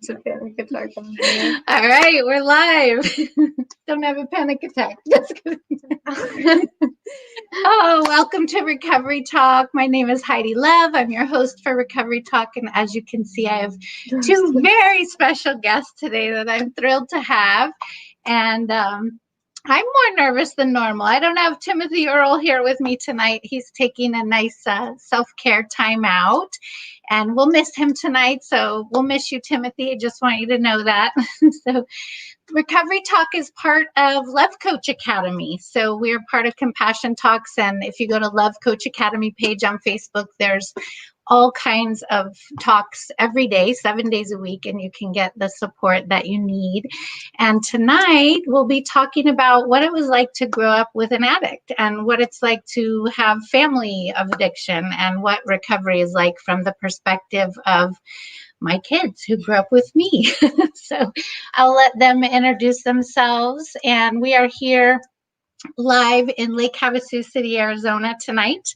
It's a panic attack on me. All right, we're live. Don't have a panic attack. Just kidding. Oh, welcome to Recovery Talk. My name is Heidi Love. I'm your host for Recovery Talk. And as you can see, I have two very special guests today that I'm thrilled to have. And I'm more nervous than normal. I don't have Timothy Earle here with me tonight. He's taking a nice self-care time out. And we'll miss him tonight. So we'll miss you, Timothy. I just want you to know that. So Recovery Talk is part of Love Coach Academy. So we're part of Compassion Talks. And if you go to Love Coach Academy page on Facebook, there's all kinds of talks every day, 7 days a week, and you can get the support that you need. And tonight we'll be talking about what it was like to grow up with an addict and what it's like to have family of addiction and what recovery is like from the perspective of my kids who grew up with me. So I'll let them introduce themselves. And we are here live in Lake Havasu City, Arizona tonight.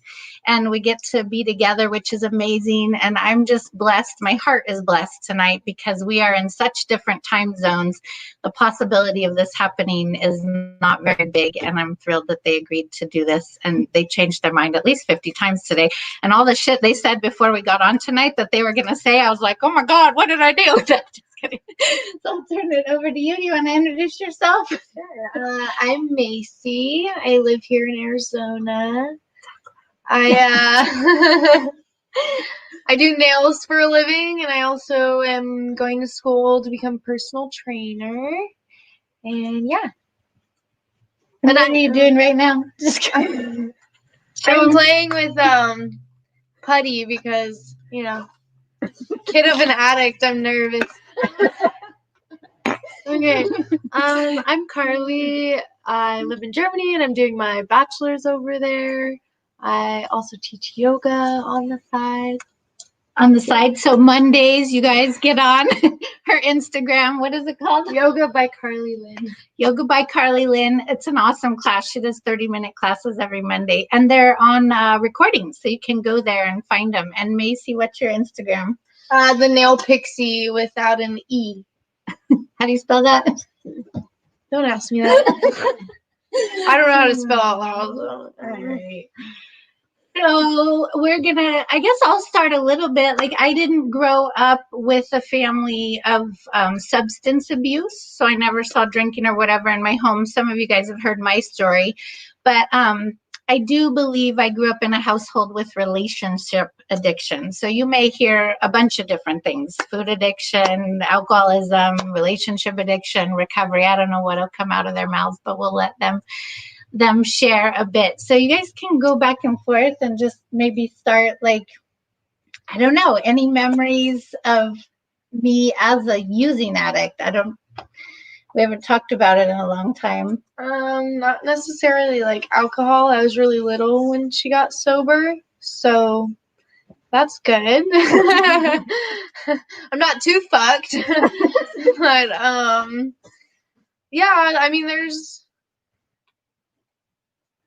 And we get to be together, which is amazing. And I'm just blessed. My heart is blessed tonight because we are in such different time zones. The possibility of this happening is not very big. And I'm thrilled that they agreed to do this. And they changed their mind at least 50 times today. And all the shit they said before we got on tonight that they were going to say, I was like, oh my God, what did I do? Just kidding. So I'll turn it over to you. Do you want to introduce yourself? Sure. I'm Macy. I live here in Arizona. I do nails for a living, and I also am going to school to become a personal trainer. And yeah. And what are you doing right now? Just kidding. I'm playing with putty because, you know, kid of an addict, I'm nervous. Okay. I'm Carli. I live in Germany and I'm doing my bachelor's over there. I also teach yoga on the side. On the side. So Mondays, you guys get on her Instagram. What is it called? Yoga by Carli Lynn. Yoga by Carli Lynn. It's an awesome class. She does 30-minute classes every Monday. And they're on recordings. So you can go there and find them. And Macy, what's your Instagram? The Nail Pixie without an E. How do you spell that? Don't ask me that. I don't know how to spell out loud. So. All right. So I guess I'll start a little bit. Like, I didn't grow up with a family of substance abuse, so I never saw drinking or whatever in my home. Some of you guys have heard my story, but I do believe I grew up in a household with relationship addiction. So you may hear a bunch of different things: food addiction, alcoholism, relationship addiction, recovery. I don't know what'll come out of their mouths, but we'll let them share a bit. So you guys can go back and forth and just maybe start, like, I don't know, any memories of me as a using addict. We haven't talked about it in a long time. Not necessarily like alcohol. I was really little when she got sober, so that's good. I'm not too fucked. But yeah, I mean, there's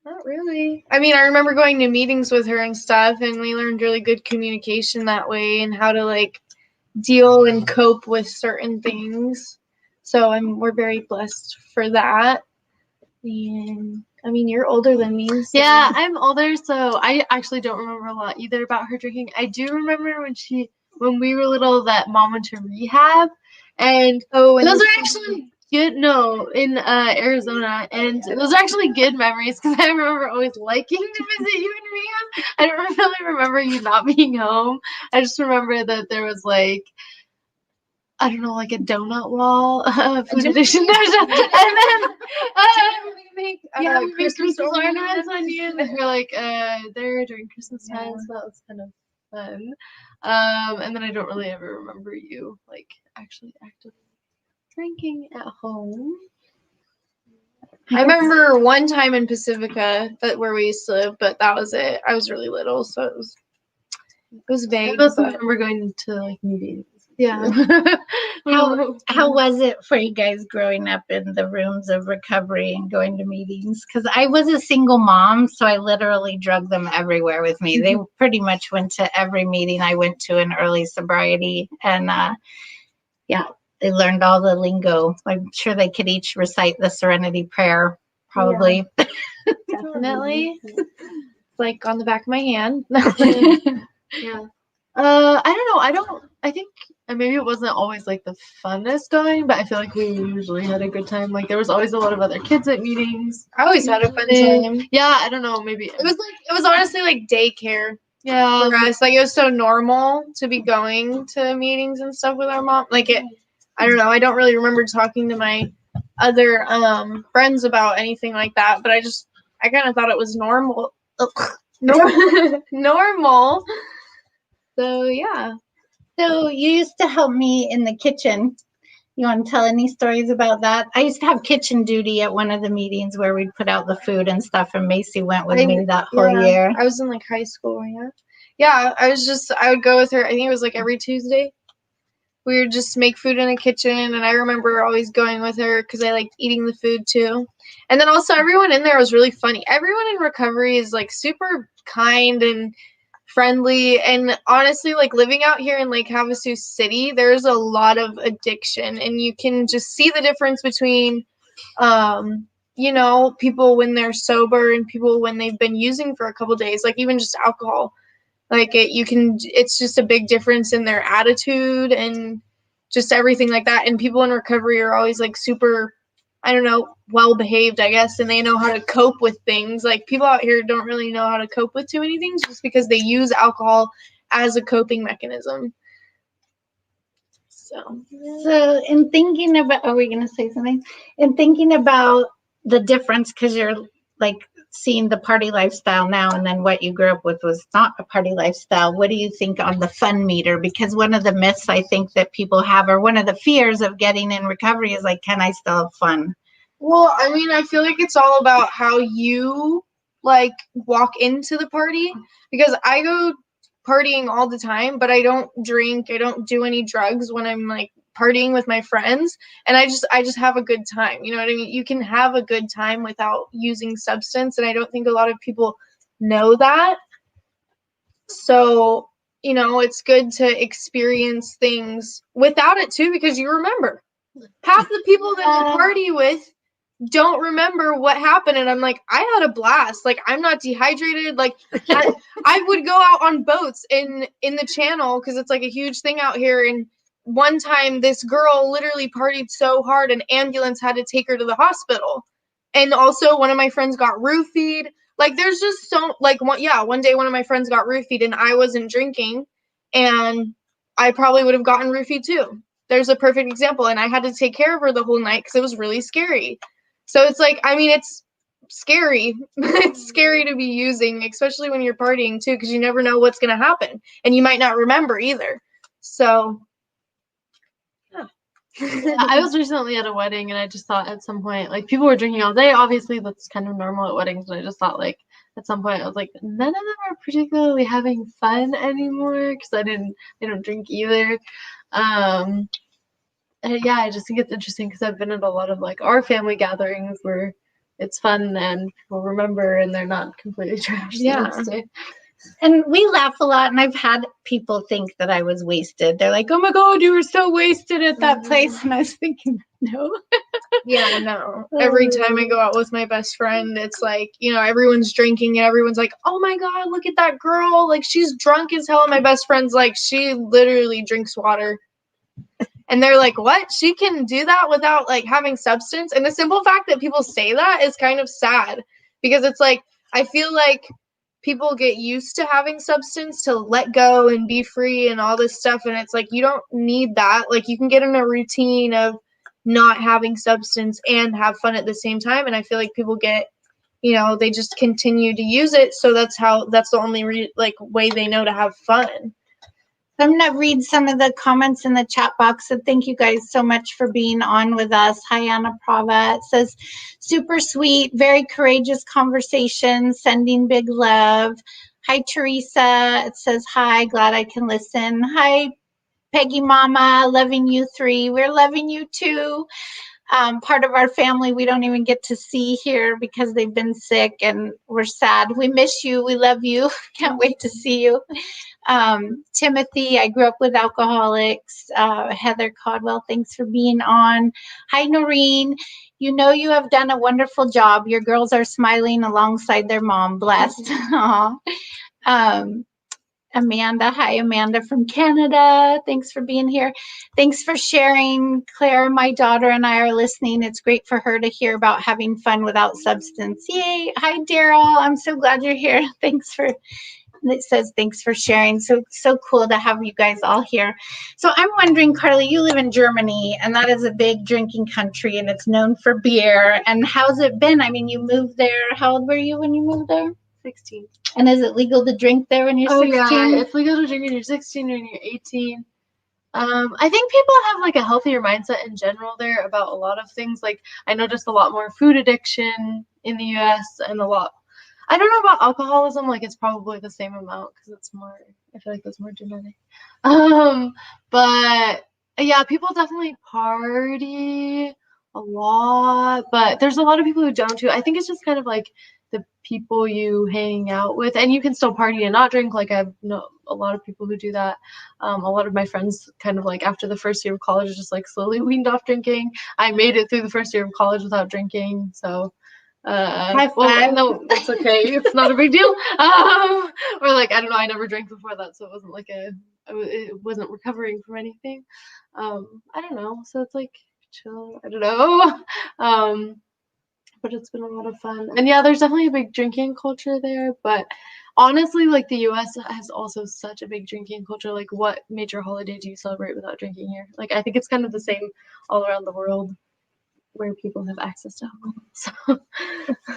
not really. I mean, I remember going to meetings with her and stuff, and we learned really good communication that way and how to, like, deal and cope with certain things. So we're very blessed for that. And I mean, you're older than me. So. Yeah, I'm older, so I actually don't remember a lot either about her drinking. I do remember when we were little that mom went to rehab, and those are actually good. No, in Arizona, and those are actually good memories because I remember always liking to visit you in rehab. I don't really remember you not being home. I just remember that there was, like, I don't know, like a donut wall of food addiction. And then we make Christmas ornaments on you. And we're like there during Christmas time, so that was kind of fun. And then I don't really ever remember you, like, actually actively drinking at home. I remember one time in Pacifica where we used to live, but that was it. I was really little, so it was vague. I also remember going to, like, meetings. Yeah. How was it for you guys growing up in the rooms of recovery and going to meetings? Because I was a single mom, so I literally drug them everywhere with me. They pretty much went to every meeting I went to in early sobriety. And Yeah, they learned all the lingo. I'm sure they could each recite the Serenity Prayer, probably. Definitely. Like on the back of my hand. Yeah. I don't know. I think maybe it wasn't always like the funnest going, but I feel like we usually had a good time. Like there was always a lot of other kids at meetings. I always had a fun time. Yeah, I don't know, maybe It was honestly like daycare yeah. for us. Like it was so normal to be going to meetings and stuff with our mom. Like I don't know. I don't really remember talking to my other friends about anything like that, but I kind of thought it was normal. Normal. So yeah. So you used to help me in the kitchen. You want to tell any stories about that? I used to have kitchen duty at one of the meetings where we'd put out the food and stuff, and Macy went with me that whole year. I was in like high school, yeah. Yeah, I would go with her. I think it was like every Tuesday. We would just make food in the kitchen, and I remember always going with her because I liked eating the food too. And then also everyone in there was really funny. Everyone in recovery is like super kind and friendly, and honestly, like living out here in Lake Havasu City, there's a lot of addiction, and you can just see the difference between people when they're sober and people when they've been using for a couple days, like even just alcohol. Like it's just a big difference in their attitude and just everything like that. And people in recovery are always like super, I don't know, well behaved, I guess, and they know how to cope with things. Like people out here don't really know how to cope with too many things just because they use alcohol as a coping mechanism. So in thinking about, are we going to say something? In thinking about the difference, because you're like seeing the party lifestyle now, and then what you grew up with was not a party lifestyle. What do you think on the fun meter? Because one of the myths I think that people have, or one of the fears of getting in recovery is like, can I still have fun? Well, I mean, I feel like it's all about how you like walk into the party, because I go partying all the time, but I don't drink, I don't do any drugs when I'm like partying with my friends, and I just have a good time. You know what I mean? You can have a good time without using substance, and I don't think a lot of people know that. So, it's good to experience things without it too, because you remember. Half the people that I party with don't remember what happened, and I'm like, I had a blast. Like, I'm not dehydrated. Like, I would go out on boats in the channel because it's like a huge thing out here. And one time this girl literally partied so hard an ambulance had to take her to the hospital. And also one of my friends got roofied. Like, there's just so, like, one day one of my friends got roofied and I wasn't drinking, and I probably would have gotten roofied too. There's a perfect example. And I had to take care of her the whole night because it was really scary. So it's like, I mean, it's scary. It's scary to be using, especially when you're partying too, because you never know what's going to happen, and you might not remember either. So, yeah. I was recently at a wedding, and I just thought at some point, like, people were drinking all day. Obviously, that's kind of normal at weddings, and I just thought, like, at some point, I was like, none of them are particularly having fun anymore, because I don't drink either. And yeah, I just think it's interesting because I've been at a lot of like our family gatherings where it's fun and people remember and they're not completely trashed. Yeah. And we laugh a lot, and I've had people think that I was wasted. They're like, oh my God, you were so wasted at that place. And I was thinking, no. Yeah, no. Every time I go out with my best friend, it's like, everyone's drinking and everyone's like, oh my God, look at that girl. Like, she's drunk as hell. And my best friend's like, she literally drinks water. And they're like, what? She can do that without like having substance? And the simple fact that people say that is kind of sad, because it's like, I feel like people get used to having substance to let go and be free and all this stuff. And it's like, you don't need that. Like, you can get in a routine of not having substance and have fun at the same time. And I feel like people get, they just continue to use it. So that's the only way they know to have fun. I'm going to read some of the comments in the chat box. So thank you guys so much for being on with us. Hi, Anna Prava. It says, super sweet, very courageous conversation, sending big love. Hi, Teresa. It says, hi, glad I can listen. Hi, Peggy Mama, loving you 3. We're loving you too. part of our family we don't even get to see here because they've been sick, and we're sad. We miss you. We love you. Can't wait to see you. Timothy, I grew up with alcoholics. Heather Caldwell, thanks for being on. Hi, Noreen. You know you have done a wonderful job. Your girls are smiling alongside their mom. Blessed. Aw. Amanda, hi, Amanda from Canada. Thanks for being here. Thanks for sharing. Claire, my daughter, and I are listening. It's great for her to hear about having fun without substance. Yay. Hi, Daryl. I'm so glad you're here. Thanks for, it says thanks for sharing. So cool to have you guys all here. So I'm wondering, Carli, you live in Germany, and that is a big drinking country, and it's known for beer. And how's it been? I mean, you moved there. How old were you when you moved there? 16. And is it legal to drink there when you're 16? Yeah, it's legal to drink when you're 16 or when you're 18. I think people have like a healthier mindset in general there about a lot of things. Like I noticed a lot more food addiction in the US and a lot. I don't know about alcoholism. Like it's probably the same amount because it's more. I feel like that's more genetic. But yeah, people definitely party a lot, but there's a lot of people who don't too. I think it's just kind of like the people you hang out with, and you can still party and not drink. Like I know a lot of people who do that. A lot of my friends kind of like after the first year of college just like slowly weaned off drinking. I made it through the first year of college without drinking, so High five. well, no, it's okay. It's not a big deal. Or like I don't know, I never drank before that, so it wasn't like it wasn't recovering from anything. I don't know, so it's like chill. I don't know. But it's been a lot of fun. And yeah, there's definitely a big drinking culture there. But honestly, like the US has also such a big drinking culture. Like what major holiday do you celebrate without drinking here? Like I think it's kind of the same all around the world where people have access to alcohol. So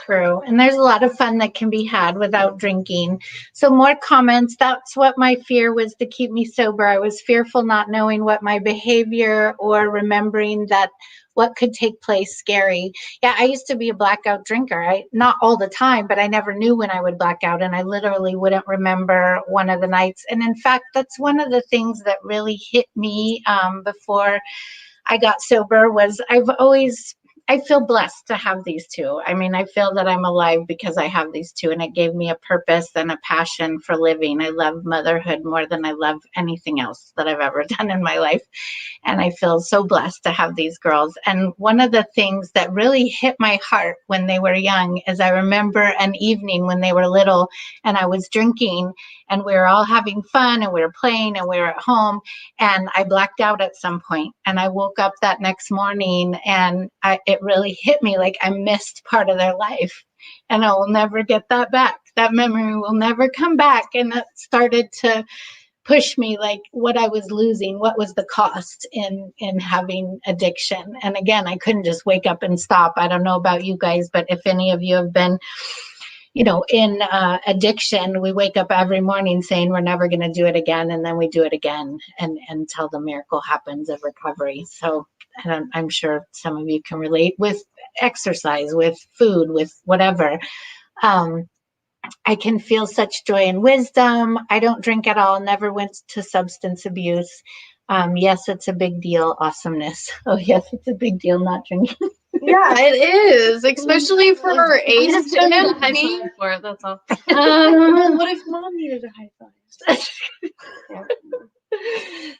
True. And there's a lot of fun that can be had without drinking. So more comments. That's what my fear was to keep me sober. I was fearful not knowing what my behavior or remembering that what could take place scary. Yeah, I used to be a blackout drinker. Not all the time, but I never knew when I would black out, and I literally wouldn't remember one of the nights. And in fact, that's one of the things that really hit me before I got sober was I feel blessed to have these two. I mean, I feel that I'm alive because I have these two, and it gave me a purpose and a passion for living. I love motherhood more than I love anything else that I've ever done in my life. And I feel so blessed to have these girls. And one of the things that really hit my heart when they were young is I remember an evening when they were little and I was drinking and we were all having fun and we were playing and we were at home, and I blacked out at some point, and I woke up that next morning and it really hit me like I missed part of their life, and I will never get that back. That memory will never come back. And that started to push me like what I was losing, what was the cost in having addiction. And again, I couldn't just wake up and stop. I don't know about you guys, but if any of you have been in addiction, we wake up every morning saying we're never going to do it again, and then we do it again until the miracle happens of recovery. So I'm sure some of you can relate with exercise, with food, with whatever. I can feel such joy and wisdom. I don't drink at all, never went to substance abuse. Yes, it's a big deal. Awesomeness. Oh, yes, it's a big deal not drinking. yeah, it is, especially for our age. just I didn't need a high five for it. That's all. What if mom needed a high five?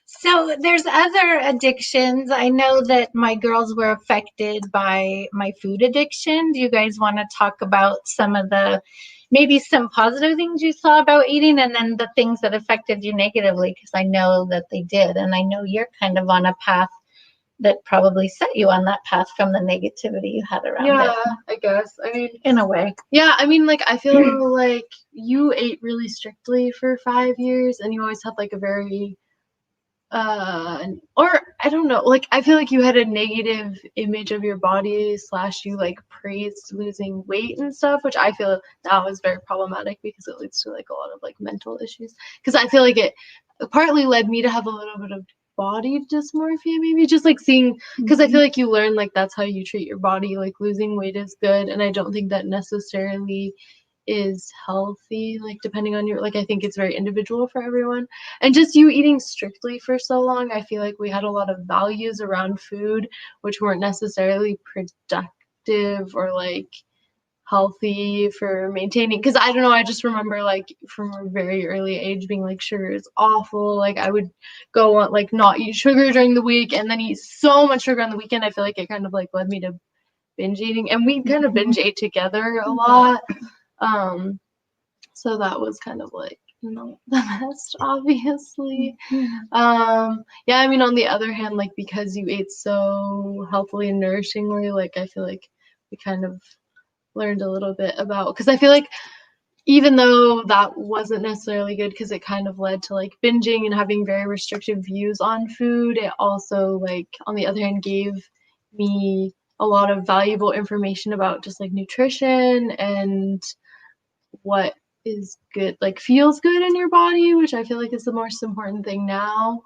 So there's other addictions. I know that my girls were affected by my food addiction. Do you guys want to talk about maybe some positive things you saw about eating, and then the things that affected you negatively? Because I know that they did. And I know you're kind of on a path that probably set you on that path from the negativity you had around it. Yeah, I guess. I mean, in a way. Yeah, I mean, like, I feel like you ate really strictly for 5 years, and you always had, like, a very, or, I don't know, like, I feel like you had a negative image of your body / you, like, praised losing weight and stuff, which I feel now is very problematic because it leads to, like, a lot of, like, mental issues. Because I feel like it partly led me to have a little bit of body dysmorphia, maybe just like seeing, because I feel like you learn like that's how you treat your body, like losing weight is good, and I don't think that necessarily is healthy, like depending on your, like I think it's very individual for everyone. And just you eating strictly for so long, I feel like we had a lot of values around food which weren't necessarily productive or like healthy for maintaining, because I don't know, I just remember like from a very early age being like sugar is awful. Like I would go on like not eat sugar during the week and then eat so much sugar on the weekend. I feel like it kind of like led me to binge eating, and we kind of binge ate together a lot. So that was kind of like not the best, obviously. Yeah, I mean, on the other hand, like because you ate so healthily and nourishingly, like I feel like we kind of learned a little bit about, because I feel like even though that wasn't necessarily good because it kind of led to like binging and having very restrictive views on food, it also like on the other hand gave me a lot of valuable information about just like nutrition and what is good, like feels good in your body, which I feel like is the most important thing now.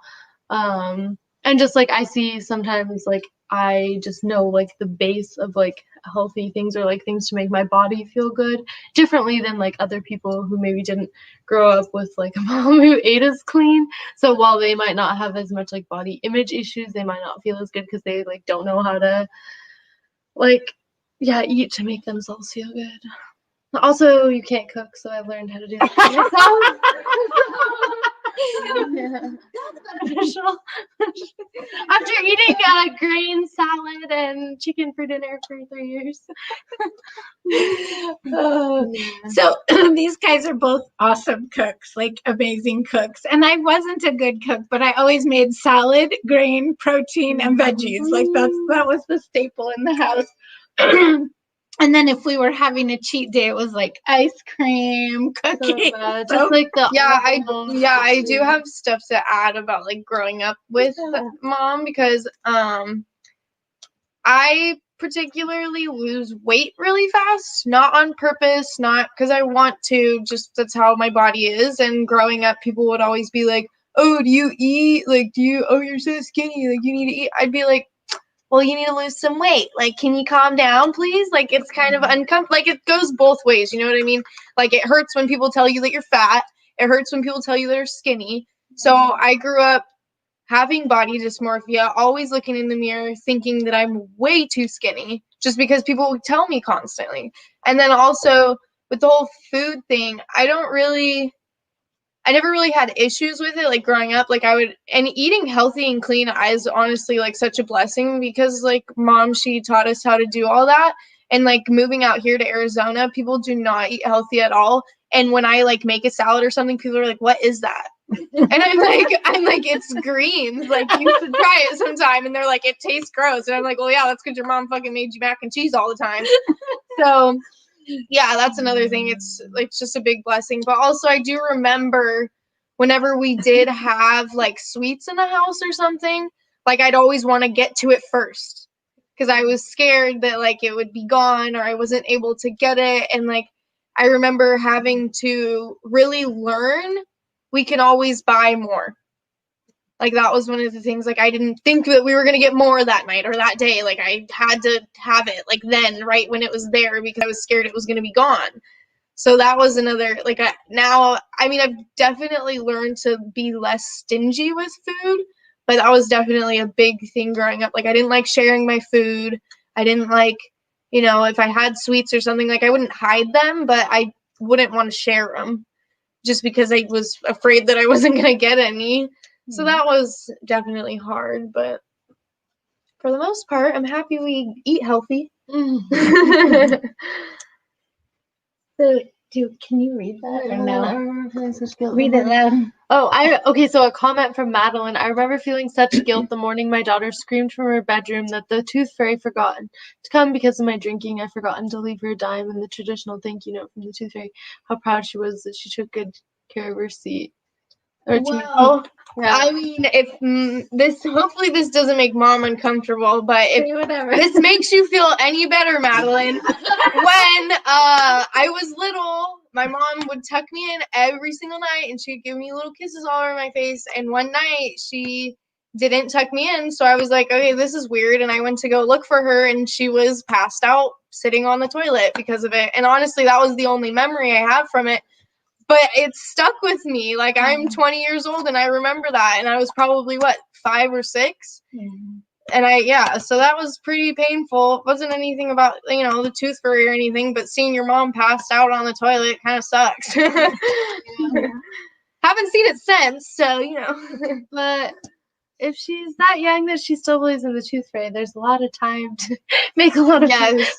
And just like I see sometimes like I just know like the base of like healthy things or like things to make my body feel good differently than like other people who maybe didn't grow up with like a mom who ate as clean. So while they might not have as much like body image issues, they might not feel as good because they like don't know how to like eat to make themselves feel good. Also, you can't cook, so I've learned how to do that for myself. Yeah. That's beneficial. After eating a grain salad and chicken for dinner for 3 years. So these guys are both awesome cooks, like amazing cooks. And I wasn't a good cook, but I always made salad, grain, protein, and veggies. Like that was the staple in the house. And then if we were having a cheat day, it was like ice cream, cookies. Just like the I do have stuff to add about like growing up with mom, because I particularly lose weight really fast, not on purpose, not because I want to, just that's how my body is. And growing up, people would always be like, oh, do you eat? Like, you're so skinny, like you need to eat. I'd be like, well, you need to lose some weight. Like, can you calm down, please? Like, it's kind of uncomfortable. Like, it goes both ways. You know what I mean? Like, it hurts when people tell you that you're fat. It hurts when people tell you they're skinny. So I grew up having body dysmorphia, always looking in the mirror, thinking that I'm way too skinny, just because people would tell me constantly. And then also with the whole food thing, I never really had issues with it, like growing up. Like and eating healthy and clean is honestly like such a blessing, because like mom, she taught us how to do all that. And like moving out here to Arizona, people do not eat healthy at all. And when I like make a salad or something, people are like, what is that? And I'm like, it's greens. Like, you should try it sometime. And they're like, it tastes gross. And I'm like, well, yeah, that's because your mom fucking made you mac and cheese all the time. So yeah, that's another thing. It's just a big blessing. But also I do remember whenever we did have like sweets in the house or something, like I'd always want to get to it first, because I was scared that like it would be gone or I wasn't able to get it. And like I remember having to really learn we can always buy more. Like that was one of the things, like I didn't think that we were going to get more that night or that day. Like I had to have it like then, right when it was there, because I was scared it was going to be gone. So that was another, like now, I mean, I've definitely learned to be less stingy with food, but that was definitely a big thing growing up. Like I didn't like sharing my food. I didn't like, if I had sweets or something, like I wouldn't hide them, but I wouldn't want to share them just because I was afraid that I wasn't going to get any. So that was definitely hard, but for the most part, I'm happy we eat healthy. So, can you read that or no? Read it loud. Okay, so a comment from Madeline. I remember feeling such guilt the morning my daughter screamed from her bedroom that the tooth fairy forgotten to come because of my drinking. I forgotten to leave her a dime and the traditional thank you note from the tooth fairy. How proud she was that she took good care of her seat. Well, yeah. I mean, if hopefully this doesn't make mom uncomfortable, but if this makes you feel any better, Madeline, when I was little, my mom would tuck me in every single night and she'd give me little kisses all over my face. And one night she didn't tuck me in, so I was like, okay, this is weird. And I went to go look for her and she was passed out sitting on the toilet because of it. And honestly, that was the only memory I have from it. But it stuck with me. Like, I'm 20 years old and I remember that. And I was probably, 5 or 6? And so that was pretty painful. It wasn't anything about, the tooth fairy or anything, but seeing your mom passed out on the toilet kind of sucks. Haven't seen it since, so, But if she's that young that she still believes in the tooth fairy, there's a lot of time to make a lot of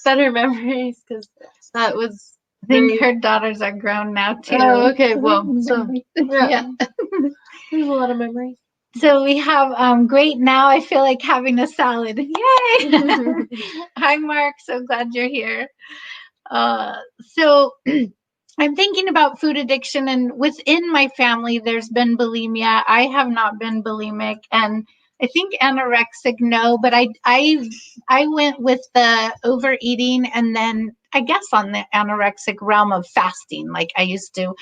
better memories, because that was... I think her daughters are grown now, too. Oh, okay. Well, so, yeah. There's a lot of memories. So we have, great, now I feel like having a salad. Yay! Hi, Mark. So glad you're here. So I'm thinking about food addiction, and within my family, there's been bulimia. I have not been bulimic, and I think anorexic, no, but I went with the overeating, and then I guess on the anorexic realm of fasting. Like, I used to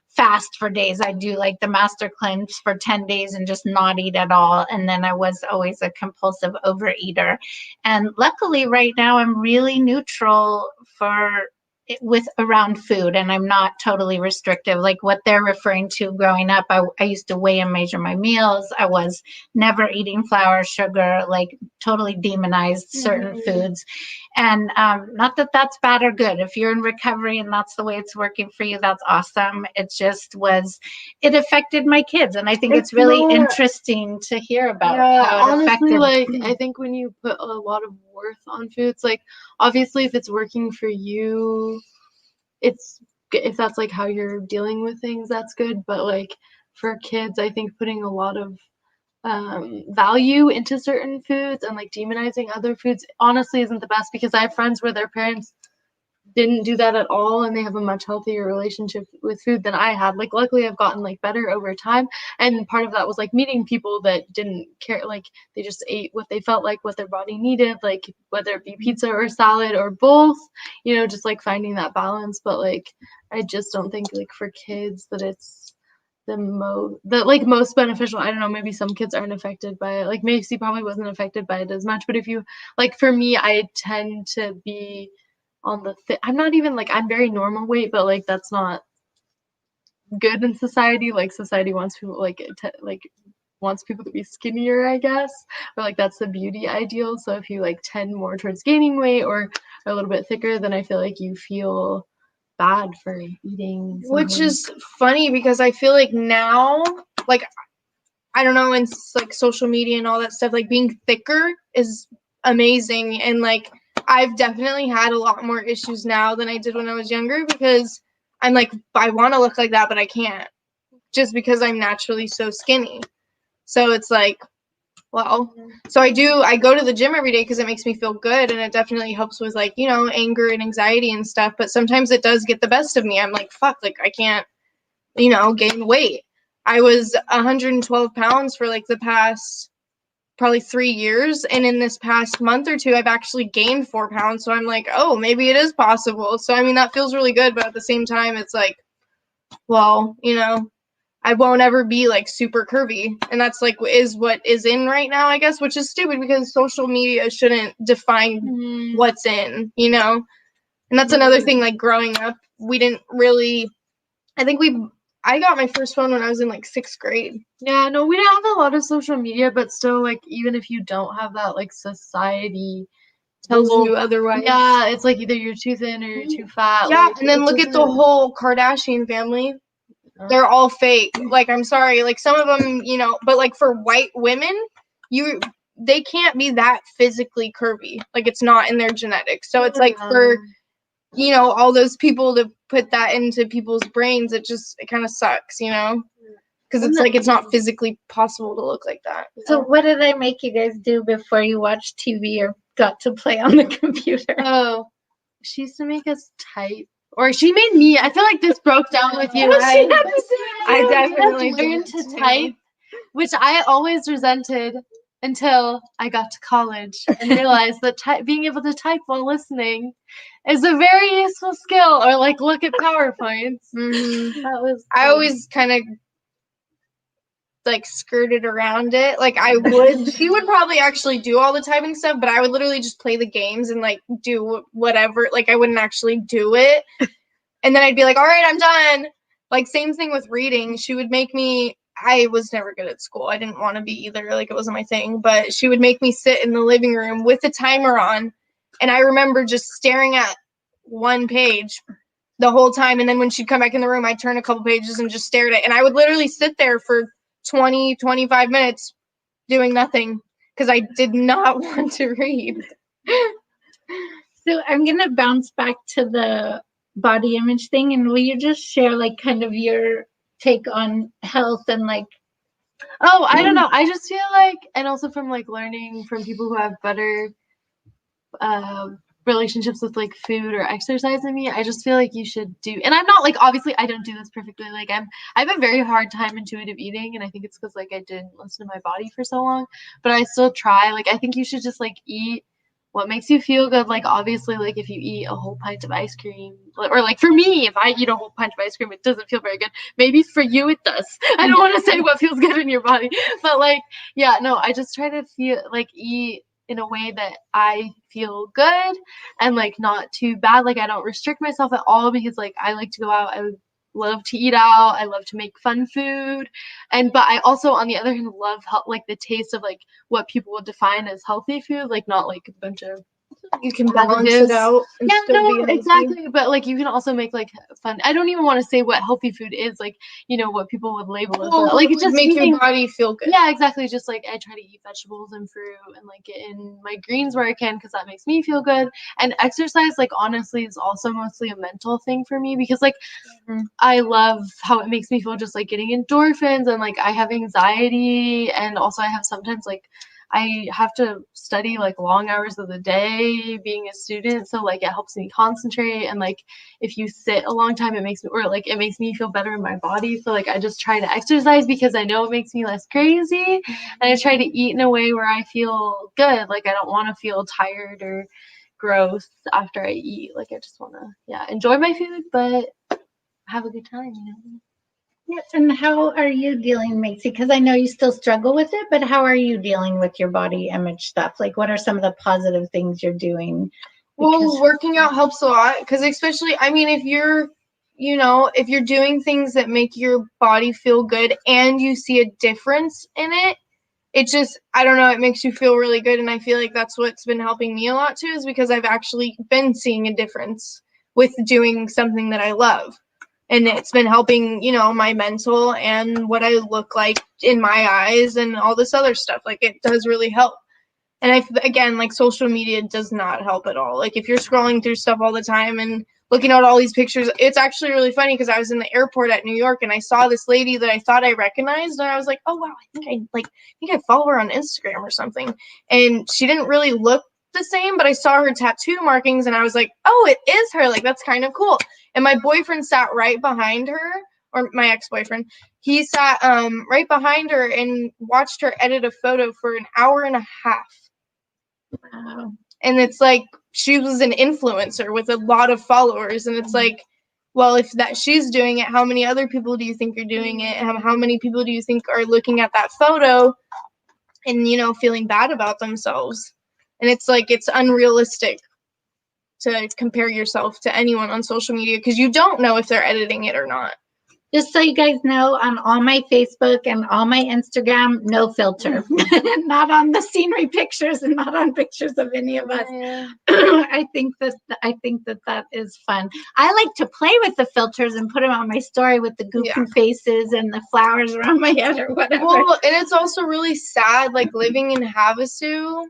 fast for days. I'd do like the master cleanse for 10 days and just not eat at all. And then I was always a compulsive overeater. And luckily right now I'm really neutral with around food, and I'm not totally restrictive like what they're referring to. Growing up, I used to weigh and measure my meals. I was never eating flour, sugar, like totally demonized certain foods. And not that that's bad or good. If you're in recovery and that's the way it's working for you, that's awesome. It just it affected my kids, and I think it's really interesting to hear about how it honestly, affected. I think when you put a lot of worth on foods, like, obviously if it's working for you, if that's like how you're dealing with things, that's good. But like for kids, I think putting a lot of value into certain foods and like demonizing other foods honestly isn't the best, because I have friends where their parents didn't do that at all and they have a much healthier relationship with food than I had. Like, luckily I've gotten like better over time, and part of that was like meeting people that didn't care, like they just ate what they felt like, what their body needed, like whether it be pizza or salad or both, just like finding that balance. But like I just don't think like for kids that it's most beneficial. I don't know, maybe some kids aren't affected by it. Like Macy probably wasn't affected by it as much, but if you like, for me, I tend to be on the I'm not even like, I'm very normal weight, but like that's not good in society. Like society wants people wants people to be skinnier, I guess, or like that's the beauty ideal. So if you like tend more towards gaining weight or are a little bit thicker, then I feel like you feel bad for eating something. Which is funny, because I feel like now, like, I don't know, in like social media and all that stuff, like being thicker is amazing. And like I've definitely had a lot more issues now than I did when I was younger, because I'm like, I want to look like that, but I can't, just because I'm naturally so skinny. So it's like, well, so I go to the gym every day because it makes me feel good, and it definitely helps with like, anger and anxiety and stuff. But sometimes it does get the best of me. I'm like, fuck, like I can't, gain weight. I was 112 pounds for like the past probably 3 years. And in this past month or two, I've actually gained 4 pounds. So I'm like, oh, maybe it is possible. So, I mean, that feels really good. But at the same time, it's like, well, I won't ever be like super curvy. And that's like is what is in right now, I guess, which is stupid, because social media shouldn't define what's in, And that's another thing, like growing up, we didn't really, I got my first phone when I was in like 6th grade. Yeah, no, we don't have a lot of social media, but still, like, even if you don't have that, like, society Tells you otherwise. Yeah, it's like either you're too thin or you're too fat. Yeah, like, and then look at the whole Kardashian family. They're all fake. Like, I'm sorry, like some of them, but like for white women, they can't be that physically curvy. Like, it's not in their genetics. So it's like for, all those people to put that into people's brains, it kind of sucks, because it's like it's not physically possible to look like that. So what did I make you guys do before you watched TV or got to play on the computer? Oh, she used to make us type. Or she made me. I feel like this broke down with you. I definitely learned to type, which I always resented until I got to college and realized that being able to type while listening is a very useful skill. Or like look at PowerPoints. Mm-hmm. That was. I always kind of like skirted around it. Like I would, she would probably actually do all the typing stuff, but I would literally just play the games and like do whatever. Like I wouldn't actually do it. And then I'd be like, all right, I'm done. Like same thing with reading. She would make me, I was never good at school. I didn't want to be either. Like it wasn't my thing, but she would make me sit in the living room with the timer on. And I remember just staring at one page the whole time. And then when she'd come back in the room, I'd turn a couple pages and just stare at it. And I would literally sit there for 20, 25 minutes doing nothing because I did not want to read. So I'm going to bounce back to the body image thing. And will you just share like kind of your take on health and like, Oh, I don't know. I just feel like, and also from like learning from people who have better relationships with like food or exercise than me, I just feel like you should do, and I'm not like, obviously I don't do this perfectly. Like I have a very hard time intuitive eating, and I think it's because like I didn't listen to my body for so long, but I still try. Like I think you should just like eat what makes you feel good. Like obviously, like if you eat a whole pint of ice cream, or like for me, if I eat a whole pint of ice cream, it doesn't feel very good. Maybe for you it does. I don't want to say what feels good in your body, but like, yeah, no, I just try to feel like eat in a way that I feel good and like not too bad. Like I don't restrict myself at all because like I like to go out. I would love to eat out. I love to make fun food. But I also, on the other hand, love like the taste of like what people would define as healthy food, like not like a bunch of You can balance it out. And yeah, still no, be healthy. exactly. But like you can also make like fun. I don't even want to say what healthy food is, like, you know, what people would label as Well, like it just make eating, your body feel good. yeah, exactly. Just like I try to eat vegetables and fruit and like get in my greens where I can because that makes me feel good. And exercise, like honestly, is also mostly a mental thing for me because like I love how it makes me feel just like getting endorphins, and like I have anxiety, and also I have sometimes like I have to study like long hours of the day being a student, so like it helps me concentrate, and like if you sit a long time it makes me feel better in my body. So like I just try to exercise because I know it makes me less crazy, and I try to eat in a way where I feel good. Like I don't want to feel tired or gross after I eat. Like I just want to enjoy my food but have a good time, you know. yes, and how are you dealing, Macy? Because I know you still struggle with it, but how are you dealing with your body image stuff? Like, what are some of the positive things you're doing? Well, working out helps a lot because especially, I mean, if you're doing things that make your body feel good and you see a difference in it, it just, I don't know, it makes you feel really good. And I feel like that's what's been helping me a lot too, is because I've actually been seeing a difference with doing something that I love. And it's been helping, you know, my mental and what I look like in my eyes and all this other stuff. Like it does really help. And again, like social media does not help at all. Like if you're scrolling through stuff all the time and looking at all these pictures, it's actually really funny because I was in the airport at New York and I saw this lady that I thought I recognized, and I was like, oh wow, I think I follow her on Instagram or something. And she didn't really look the same, but I saw her tattoo markings and I was like, oh, it is her. Like that's kind of cool. And my boyfriend sat right behind her, or my ex-boyfriend. He sat right behind her and watched her edit a photo for an hour and a half. Wow. And it's like she was an influencer with a lot of followers, and it's like, well, if that she's doing it, how many other people do you think are doing it? How many people do you think are looking at that photo and, you know, feeling bad about themselves? And it's like it's unrealistic to compare yourself to anyone on social media because you don't know if they're editing it or not. Just so you guys know, on all my Facebook and all my Instagram, no filter. Not on the scenery pictures and not on pictures of any of us. Yeah. I think that is fun. I like to play with the filters and put them on my story with the goofy faces and the flowers around my head or whatever. Well, and it's also really sad, like living in Havasu,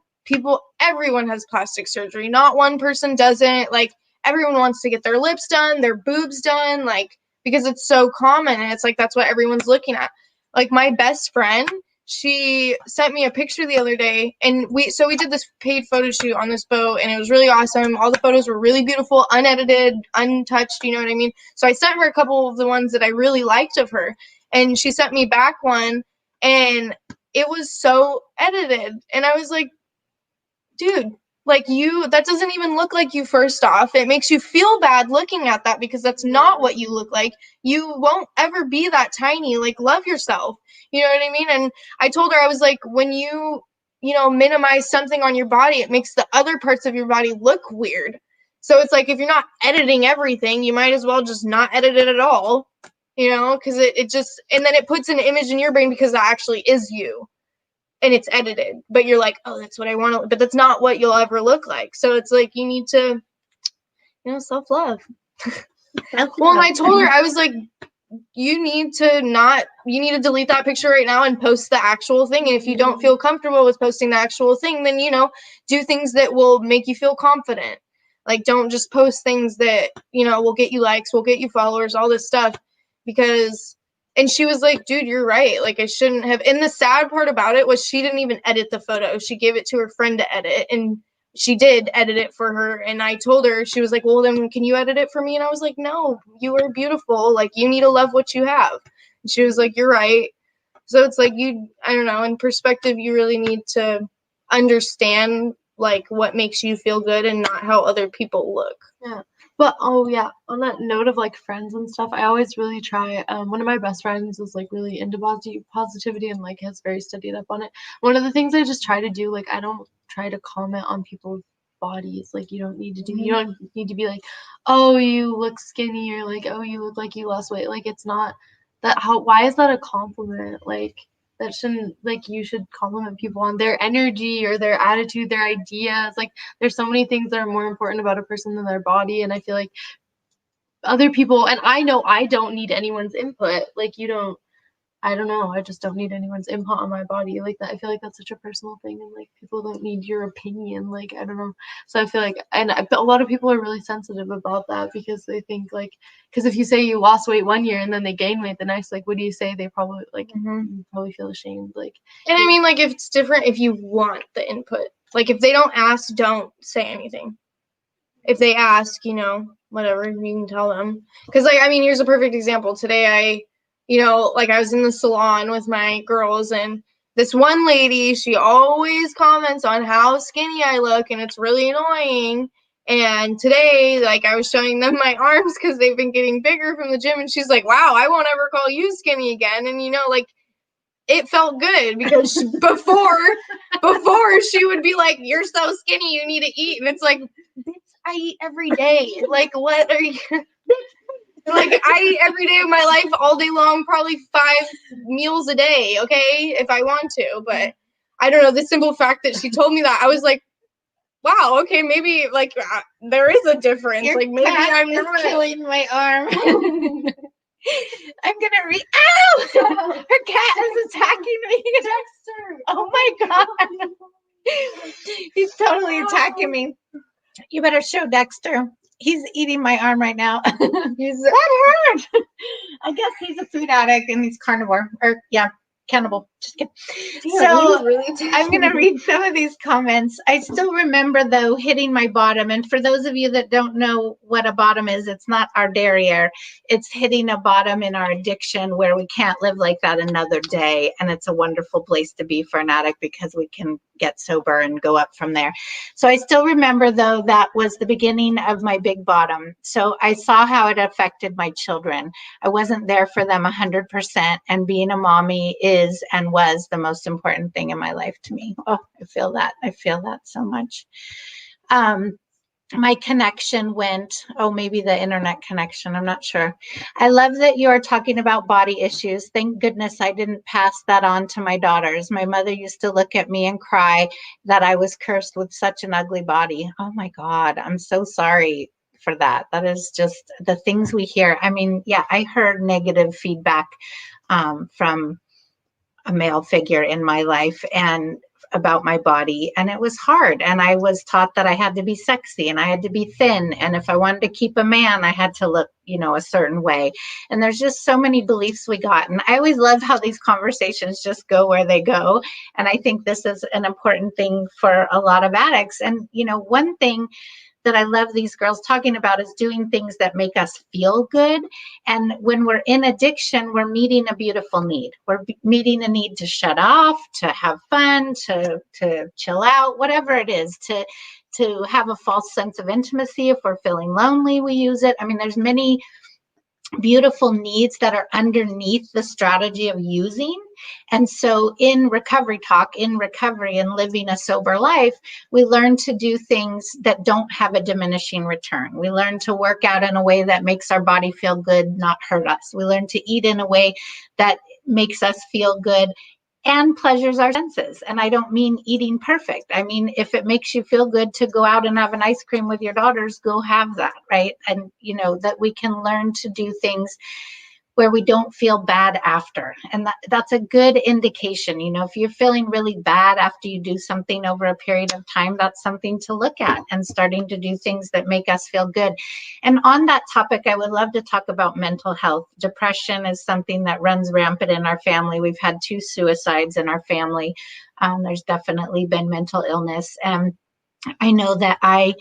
everyone has plastic surgery. Not one person doesn't. Like everyone wants to get their lips done, their boobs done, like because it's so common and it's like that's what everyone's looking at. Like my best friend, she sent me a picture the other day, and we did this paid photo shoot on this boat, and it was really awesome. All the photos were really beautiful, unedited, untouched, you know what I mean? So I sent her a couple of the ones that I really liked of her, and she sent me back one, and it was so edited, and I was like, dude, Like that doesn't even look like you. First off, it makes you feel bad looking at that because that's not what you look like. You won't ever be that tiny. Like, love yourself. You know what I mean? And I told her, I was like, when you minimize something on your body, it makes the other parts of your body look weird. So it's like, if you're not editing everything, you might as well just not edit it at all, because it just, and then it puts an image in your brain because that actually is you. And it's edited, but you're like, oh, that's what I want to, but that's not what you'll ever look like. So it's like, you need to, self-love. Well, and I told her, I was like, you need to delete that picture right now and post the actual thing. And if you don't feel comfortable with posting the actual thing, then, do things that will make you feel confident. Like, don't just post things that, will get you likes, will get you followers, all this stuff, because. And she was like, dude, you're right. Like, I shouldn't have. And the sad part about it was she didn't even edit the photo. She gave it to her friend to edit. And she did edit it for her. And I told her, she was like, well, then can you edit it for me? And I was like, no, you are beautiful. Like, you need to love what you have. And she was like, you're right. So it's like, I don't know, in perspective, you really need to understand, like, what makes you feel good and not how other people look. Yeah. But, on that note of, like, friends and stuff, I always really try, one of my best friends is, like, really into positivity and, like, has very studied up on it. One of the things I just try to do, like, I don't try to comment on people's bodies. Like, you don't need to be like, oh, you look skinny, or, like, oh, you look like you lost weight. Like, it's not why is that a compliment? Like, that shouldn't, like, you should compliment people on their energy or their attitude, their ideas. Like, there's so many things that are more important about a person than their body. And I feel like other people, and I know I don't need anyone's input. Like, I don't know. I just don't need anyone's input on my body like that. I feel like that's such a personal thing, and, like, people don't need your opinion. Like, I don't know. So I feel like, and a lot of people are really sensitive about that because they think, like, because if you say you lost weight one year and then they gain weight the next, like, what do you say? They probably, like, you probably feel ashamed. Like, and I mean, like, if it's different, if you want the input, like, if they don't ask, don't say anything. If they ask, whatever, you can tell them. Because, like, I mean, here's a perfect example. Today I was in the salon with my girls, and this one lady, she always comments on how skinny I look, and it's really annoying. And today, like, I was showing them my arms because they've been getting bigger from the gym, and she's like, wow, I won't ever call you skinny again. And, like, it felt good because before she would be like, you're so skinny, you need to eat. And it's like, bitch, I eat every day. Like, what are you... Like, I eat every day of my life all day long, probably 5 meals a day, okay, if I want to. But I don't know, the simple fact that she told me that, I was like, wow, okay, maybe, like, there is a difference. Your like, maybe I'm not killing my arm. I'm gonna ow! Her cat is attacking me. Dexter. Oh my god. He's totally attacking me. You better show Dexter. He's eating my arm right now. That hurt. I guess he's a food addict and he's carnivore. Or, yeah, cannibal. Just kidding. So I'm going to read some of these comments. I still remember, though, hitting my bottom. And for those of you that don't know what a bottom is, it's not our derriere. It's hitting a bottom in our addiction where we can't live like that another day. And it's a wonderful place to be for an addict because we can get sober and go up from there. So I still remember, though, that was the beginning of my big bottom. So I saw how it affected my children. I wasn't there for them 100%. And being a mommy is and was the most important thing in my life to me. Oh, I feel that. I feel that so much. My connection went, maybe the internet connection, I'm not sure. I love that you are talking about body issues. Thank goodness I didn't pass that on to my daughters. My mother used to look at me and cry that I was cursed with such an ugly body. Oh my God, I'm so sorry for that. That is just the things we hear. I mean, yeah, I heard negative feedback from a male figure in my life and about my body, and it was hard. And I was taught that I had to be sexy and I had to be thin, and if I wanted to keep a man, I had to look, a certain way. And there's just so many beliefs we got. And I always love how these conversations just go where they go. And I think this is an important thing for a lot of addicts. And one thing that I love these girls talking about is doing things that make us feel good. And when we're in addiction, we're meeting a beautiful need. We're meeting a need to shut off, to have fun, to chill out, whatever it is, to have a false sense of intimacy. If we're feeling lonely, we use it. I mean, there's many beautiful needs that are underneath the strategy of using. And so in recovery talk, in recovery and living a sober life, we learn to do things that don't have a diminishing return. We learn to work out in a way that makes our body feel good, not hurt us. We learn to eat in a way that makes us feel good and pleasures our senses. And I don't mean eating perfect. I mean, if it makes you feel good to go out and have an ice cream with your daughters, go have that, right? And, you know, that we can learn to do things where we don't feel bad after. And that's a good indication. You know, if you're feeling really bad after you do something over a period of time, that's something to look at, and starting to do things that make us feel good. And on that topic, I would love to talk about mental health. Depression is something that runs rampant in our family. We've had 2 suicides in our family. There's definitely been mental illness. And I know that I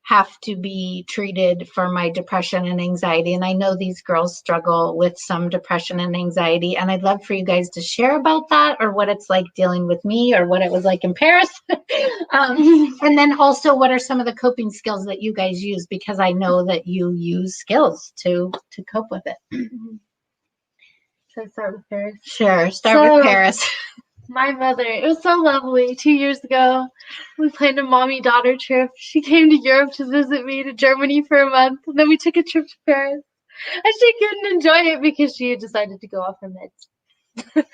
have to be treated for my depression and anxiety. And I know these girls struggle with some depression and anxiety. And I'd love for you guys to share about that, or what it's like dealing with me, or what it was like in Paris. And then also, what are some of the coping skills that you guys use? Because I know that you use skills to cope with it. Should I start with Paris? Sure. Start with Paris. My mother, it was so lovely. 2 years ago, we planned a mommy-daughter trip. She came to Europe to visit me, to Germany for a month, and then we took a trip to Paris. And she couldn't enjoy it because she had decided to go off her meds. And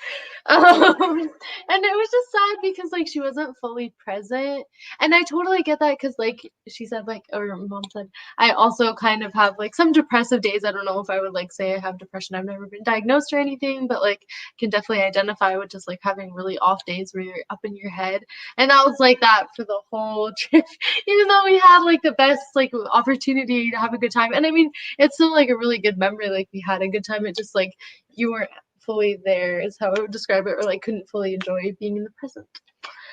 it was just sad because, like, she wasn't fully present. And I totally get that because, like, she said, like, or mom said, I also kind of have, like, some depressive days. I don't know if I would, like, say I have depression. I've never been diagnosed or anything, but, like, can definitely identify with just, like, having really off days where you're up in your head. And that was like that for the whole trip, even though we had, like, the best, like, opportunity to have a good time. And I mean, it's still, like, a really good memory. Like, we had a good time. It just, like, you weren't fully there is how I would describe it, or like couldn't fully enjoy being in the present.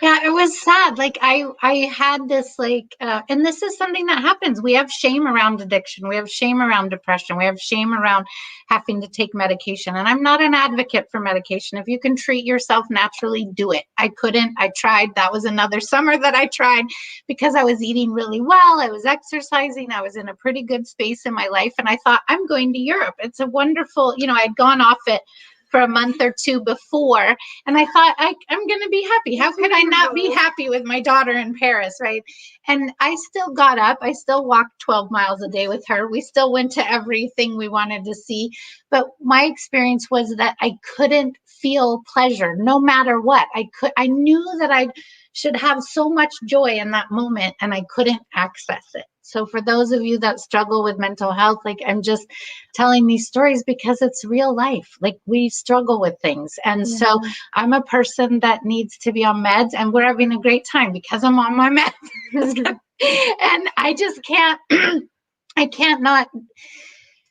Yeah, it was sad. Like I had this like, and this is something that happens. We have shame around addiction. We have shame around depression. We have shame around having to take medication. And I'm not an advocate for medication. If you can treat yourself naturally, do it. I couldn't. I tried. That was another summer that I tried because I was eating really well. I was exercising. I was in a pretty good space in my life. And I thought, I'm going to Europe. It's a wonderful, you know, I'd gone off it for a month or 2 before. And I thought, I'm going to be happy. How could I not be happy with my daughter in Paris, right? And I still got up. I still walked 12 miles a day with her. We still went to everything we wanted to see. But my experience was that I couldn't feel pleasure no matter what. I knew that I should have so much joy in that moment, and I couldn't access it. So for those of you that struggle with mental health, like I'm just telling these stories because it's real life. Like we struggle with things. And so I'm a person that needs to be on meds, and we're having a great time because I'm on my meds. And I just can't,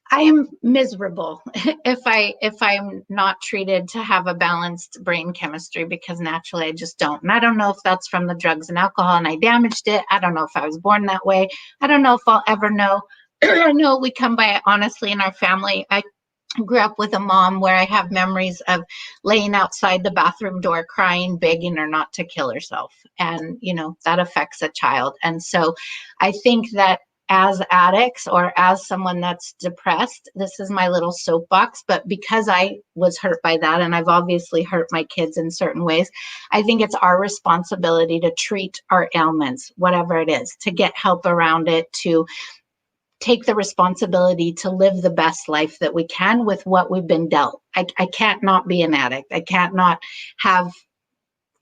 I am miserable if I'm not treated to have a balanced brain chemistry, because naturally I just don't. And I don't know if that's from the drugs and alcohol and I damaged it. I don't know if I was born that way. I don't know if I'll ever know. I know we come by it honestly in our family. I grew up with a mom where I have memories of laying outside the bathroom door crying, begging her not to kill herself. And, you know, that affects a child. And so I think that as addicts, or as someone that's depressed, this is my little soapbox, but because I was hurt by that, and I've obviously hurt my kids in certain ways, I think it's our responsibility to treat our ailments, whatever it is, to get help around it, to take the responsibility to live the best life that we can with what we've been dealt. I can't not be an addict. I can't not have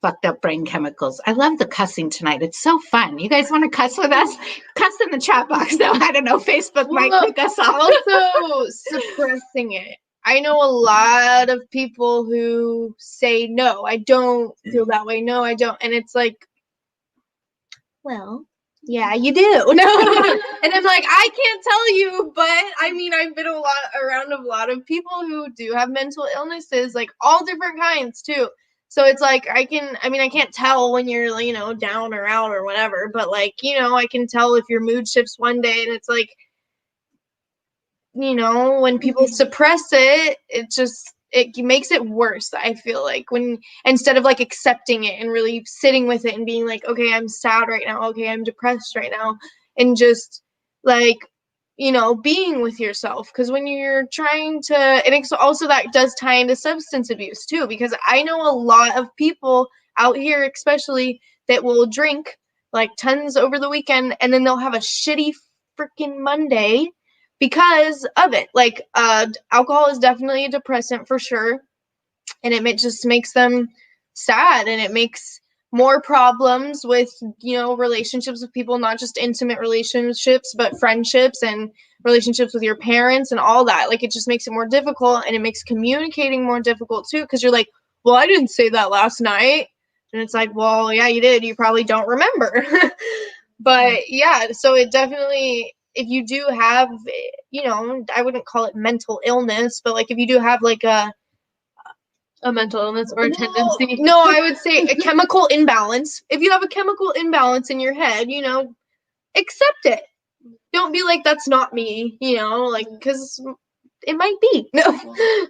fucked up brain chemicals. I love the cussing tonight. It's so fun. You guys want to cuss with us? Cuss in the chat box. No, I don't know. Facebook might kick us off. Also suppressing it. I know a lot of people who say, no, I don't feel that way. No, I don't. And it's like, well, yeah, you do. No. And I'm like, I can't tell you, but I mean, I've been around a lot of people who do have mental illnesses, like all different kinds too. So it's like I can't tell when you're, down or out or whatever, but like, I can tell if your mood shifts one day and it's like, when people suppress it, it makes it worse. I feel like when instead of like accepting it and really sitting with it and being like, okay, I'm sad right now. Okay, I'm depressed right now. And just like, being with yourself. Because when you're trying to, and also that does tie into substance abuse too, because I know a lot of people out here, especially that will drink like tons over the weekend and then they'll have a shitty freaking Monday because of it. Like alcohol is definitely a depressant for sure, and it just makes them sad, and it makes more problems with relationships with people, not just intimate relationships but friendships and relationships with your parents and all that. Like it just makes it more difficult, and it makes communicating more difficult too, because you're like, well, I didn't say that last night, and it's like, well, yeah, you did, you probably don't remember. But yeah, so it definitely, if you do have, I wouldn't call it mental illness, but like if you do have like a mental illness or a tendency. No, I would say a chemical imbalance. If you have a chemical imbalance in your head, accept it. Don't be like, that's not me, like, because it might be. No.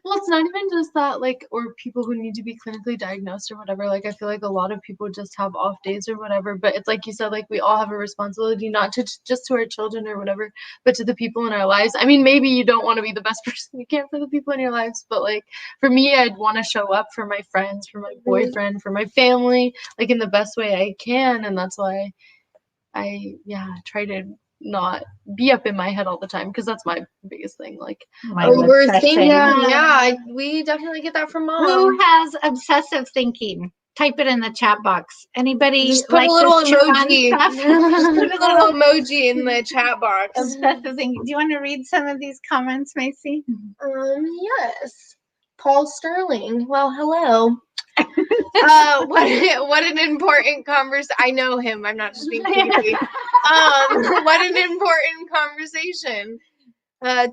Well, it's not even just that, like, or people who need to be clinically diagnosed or whatever. Like, I feel like a lot of people just have off days or whatever. But it's like you said, like, we all have a responsibility, not to just to our children or whatever, but to the people in our lives. I mean, maybe you don't want to be the best person you can for the people in your lives, but like for me, I'd want to show up for my friends, for my boyfriend, for my family, like in the best way I can. And that's why I try to not be up in my head all the time, because that's my biggest thing. Like overthinking. Yeah, we definitely get that from Mom. Who has obsessive thinking? Type it in the chat box. Anybody just put like a little to chew on emoji. stuff? Just put a little emoji in the chat box. Obsessive thinking. Do you want to read some of these comments, Macy? Yes. Paul Sterling. Well, hello. What an important conversation. I know him. I'm not just being creepy. What an important conversation.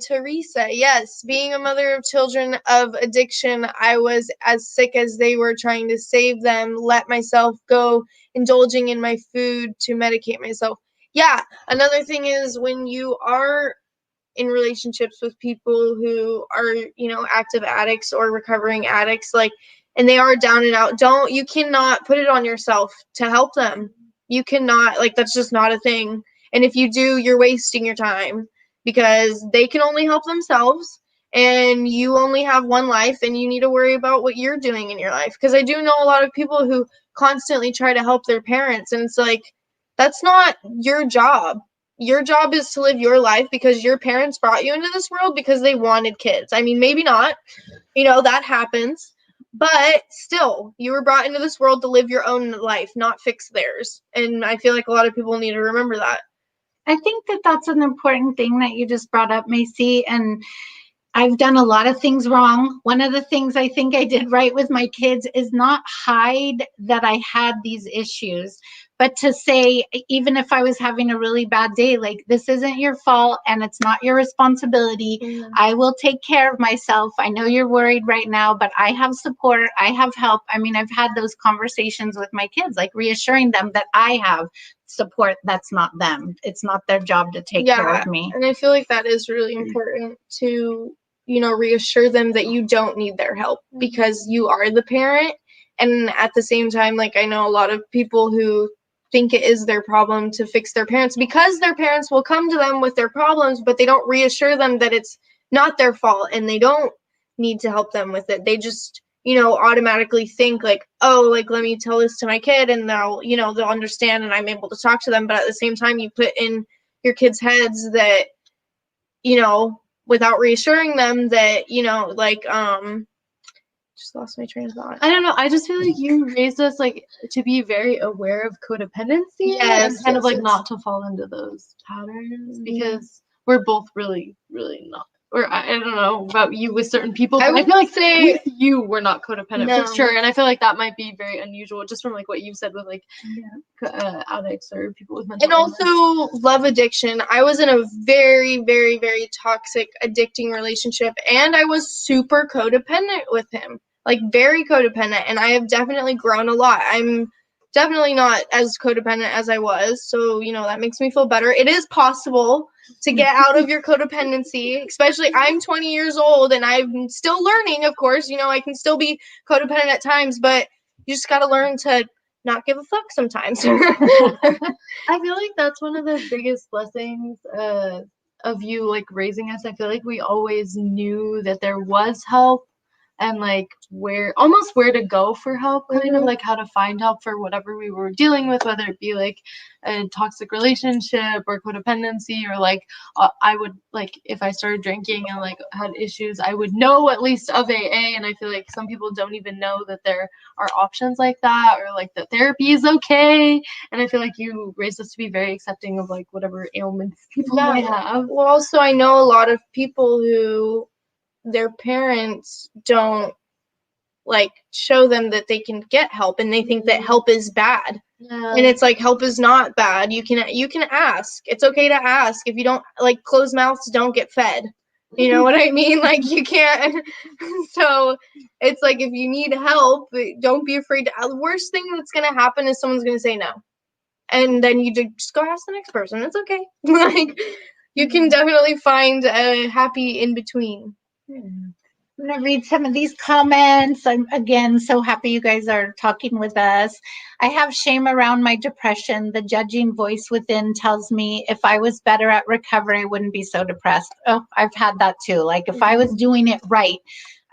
Teresa, yes, being a mother of children of addiction, I was as sick as they were, trying to save them, let myself go, indulging in my food to medicate myself. Yeah, another thing is when you are in relationships with people who are, active addicts or recovering addicts, like, and they are down and out, you cannot put it on yourself to help them. You cannot, like, that's just not a thing. And if you do, you're wasting your time, because they can only help themselves, and you only have one life, and you need to worry about what you're doing in your life. Because I do know a lot of people who constantly try to help their parents, and it's like, that's not your job. Your job is to live your life, because your parents brought you into this world because they wanted kids. I mean, maybe not, that happens, but still, you were brought into this world to live your own life, not fix theirs. And I feel like a lot of people need to remember that. I think that that's an important thing that you just brought up, Macy. And I've done a lot of things wrong. One of the things I think I did right with my kids is not hide that I had these issues, but to say, even if I was having a really bad day, like, this isn't your fault and it's not your responsibility. Mm-hmm. I will take care of myself. I know you're worried right now, but I have support. I have help. I mean, I've had those conversations with my kids, like reassuring them that I have support. That's not them. It's not their job to take care of me. And I feel like that is really important to, reassure them that you don't need their help, because you are the parent. And at the same time, like, I know a lot of people who think it is their problem to fix their parents, because their parents will come to them with their problems, but they don't reassure them that it's not their fault and they don't need to help them with it. They just, automatically think like, oh, like, let me tell this to my kid and they'll understand and I'm able to talk to them. But at the same time, you put in your kids' heads that, without reassuring them that, just lost my train of thought. I don't know. I just feel like you raised us like to be very aware of codependency, and kind of like not to fall into those patterns, because we're both really, really not. Or I don't know about you with certain people, but I feel like with you, we're not codependent for sure. And I feel like that might be very unusual, just from like what you said with like addicts or people with mental illness. And also love addiction. I was in a very, very, very toxic, addicting relationship, and I was super codependent with him. like very codependent, and I have definitely grown a lot. I'm definitely not as codependent as I was, so that makes me feel better. It is possible to get out of your codependency, especially I'm 20 years old and I'm still learning, of course. I can still be codependent at times, but you just got to learn to not give a fuck sometimes. I feel like that's one of the biggest blessings of you, like, raising us. I feel like we always knew that there was help and, like, where to go for help, kind of, like, how to find help for whatever we were dealing with, whether it be, like, a toxic relationship or codependency, or, like, I would, like, if I started drinking and, like, had issues, I would know at least of AA, and I feel like some people don't even know that there are options like that, or, like, that therapy is okay, and I feel like you raised us to be very accepting of, like, whatever ailments people may have. Well, also, I know a lot of people who their parents don't, like, show them that they can get help, and they think that help is bad. Yeah. And it's like, help is not bad. You can ask. It's okay to ask. If you don't, like, closed mouths don't get fed. You know what I mean? Like, you can't. So it's like, if you need help, don't be afraid to. The worst thing that's gonna happen is someone's gonna say no, and then you just go ask the next person. It's okay. Like, you can definitely find a happy in between. I'm going to read some of these comments. I'm, again, so happy you guys are talking with us. I have shame around my depression. The judging voice within tells me if I was better at recovery, I wouldn't be so depressed. Oh, I've had that too. Like, if I was doing it right,